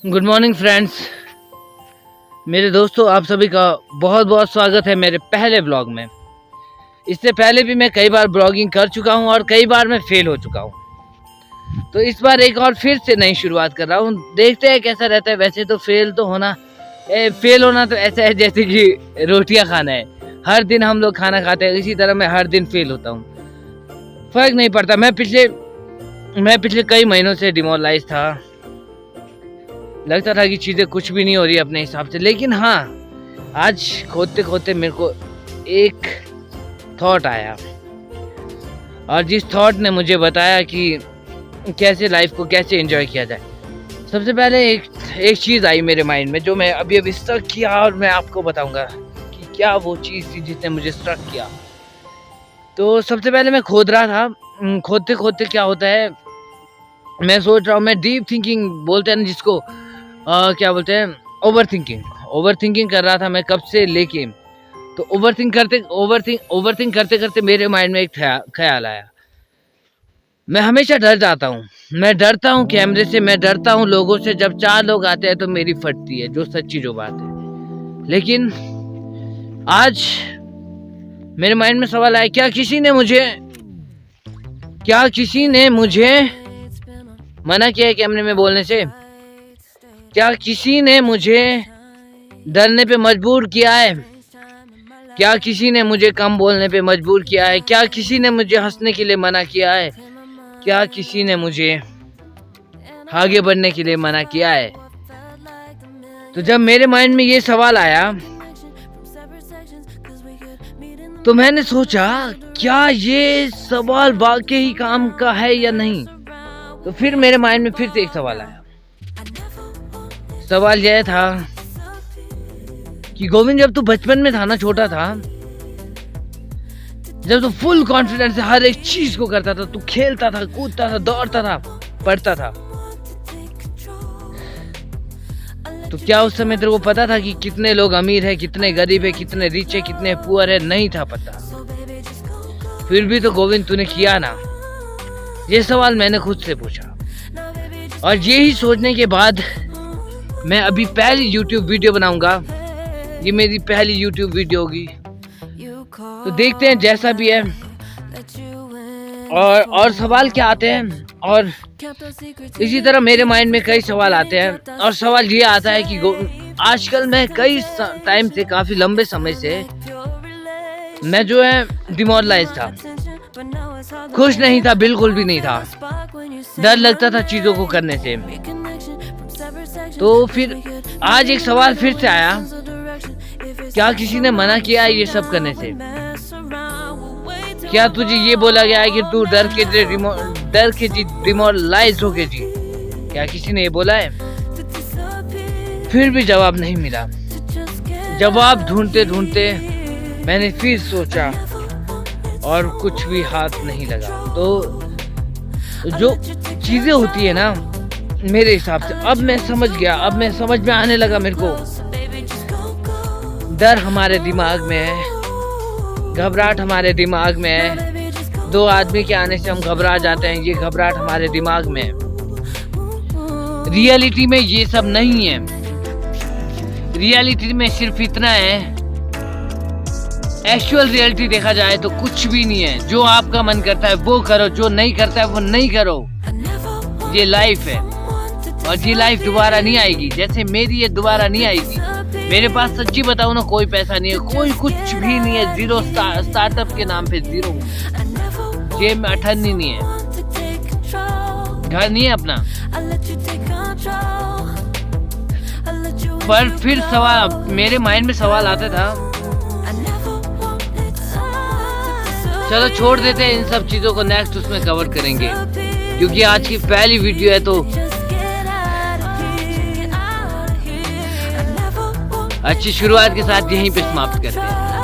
Good morning friends, मेरे दोस्तों, आप सभी का बहुत बहुत स्वागत है मेरे पहले ब्लॉग में। इससे पहले भी मैं कई बार ब्लॉगिंग कर चुका हूं और कई बार मैं फेल हो चुका हूं। तो इस बार एक और फिर से नई शुरुआत कर रहा हूं। देखते हैं कैसा रहता है। वैसे तो फेल होना तो ऐसा है जैसे कि रोटियां खाना है। हर दिन हम लोग खाना खाते हैं, इसी तरह मैं हर दिन फेल होता हूँ। फर्क नहीं पड़ता। मैं पिछले कई महीनों से डिमोरलाइज था। लगता था कि चीज़ें कुछ भी नहीं हो रही अपने हिसाब से। लेकिन हाँ, आज खोदते खोदते मेरे को एक थॉट आया, और जिस थॉट ने मुझे बताया कि कैसे लाइफ को कैसे एंजॉय किया जाए। सबसे पहले एक चीज़ आई मेरे माइंड में, जो मैं अभी स्ट्रक किया, और मैं आपको बताऊंगा कि क्या वो चीज़ थी जिसने मुझे स्ट्रक किया। तो सबसे पहले मैं खोद रहा था। खोदते खोदते क्या होता है, मैं सोच रहा हूँ, मैं डीप थिंकिंग बोलते हैं ना जिसको, क्या बोलते हैं, ओवर थिंकिंग कर रहा था मैं कब से लेके। तो ओवर थिंक करते करते मेरे माइंड में एक ख्याल आया। मैं हमेशा डर जाता हूँ। मैं डरता हूँ कैमरे से, मैं डरता हूँ लोगों से। जब 4 लोग आते हैं तो मेरी फटती है, जो सच्ची जो बात है। लेकिन आज मेरे माइंड में सवाल आया, क्या किसी ने मुझे मना किया है कैमरे में बोलने से? क्या किसी ने मुझे डरने पे मजबूर किया है? क्या किसी ने मुझे कम बोलने पे मजबूर किया है? क्या किसी ने मुझे हंसने के लिए मना किया है? क्या किसी ने मुझे आगे बढ़ने के लिए मना किया है? तो जब मेरे माइंड में ये सवाल आया तो मैंने सोचा, क्या ये सवाल वाकई काम का है या नहीं? तो फिर मेरे माइंड में फिर से एक सवाल आया। सवाल यह था कि गोविंद, जब तू बचपन में था ना, छोटा था, जब तू फुल कॉन्फिडेंस से हर एक चीज को करता था, तू खेलता था, कूदता था, दौड़ता था, पढ़ता था, तो क्या उस समय तेरे को पता था कि कितने लोग अमीर है, कितने गरीब है, कितने रिच है, कितने पुअर है? नहीं था पता। फिर भी तो गोविंद तूने किया ना। ये सवाल मैंने खुद से पूछा, और यही सोचने के बाद मैं अभी पहली YouTube वीडियो बनाऊंगा। ये मेरी पहली YouTube वीडियो होगी, तो देखते हैं जैसा भी है। और सवाल क्या आते हैं, और इसी तरह मेरे माइंड में कई सवाल आते हैं। और सवाल ये आता है कि आजकल मैं कई टाइम से, काफी लंबे समय से मैं जो है डिमोरलाइज था, खुश नहीं था, बिल्कुल भी नहीं था। डर लगता था चीजों को करने से। तो फिर आज एक सवाल फिर से आया, क्या किसी ने मना किया है ये सब करने से? क्या तुझे ये बोला गया है कि तू डर के जी डिमोरलाइज होके जी? क्या किसी ने ये बोला है? फिर भी जवाब नहीं मिला। जवाब ढूंढते ढूंढते मैंने फिर सोचा, और कुछ भी हाथ नहीं लगा। तो जो चीजें होती है ना, मेरे हिसाब से अब मैं समझ गया, अब मैं समझ में आने लगा मेरे को। डर हमारे दिमाग में है, घबराहट हमारे दिमाग में है। 2 आदमी के आने से हम घबरा जाते हैं, ये घबराहट हमारे दिमाग में है। रियलिटी में ये सब नहीं है। रियलिटी में सिर्फ इतना है, एक्चुअल रियलिटी देखा जाए तो कुछ भी नहीं है। जो आपका मन करता है वो करो, जो नहीं करता है वो नहीं करो। ये लाइफ है, और ये लाइफ दोबारा नहीं आएगी। जैसे मेरी ये दोबारा नहीं आएगी। मेरे पास सच्ची बताऊं ना, कोई पैसा नहीं है, कोई कुछ भी नहीं है। जीरो स्टार्टअप के नाम पे जीरो। जेब में अठन्नी नहीं है, घर नहीं है अपना। पर फिर सवाल मेरे माइंड में सवाल आता था, चलो छोड़ देते हैं इन सब चीजों को, नेक्स्ट उसमें कवर करेंगे, क्योंकि आज की पहली वीडियो है। तो अच्छी शुरुआत के साथ यहीं पे समाप्त करते हैं।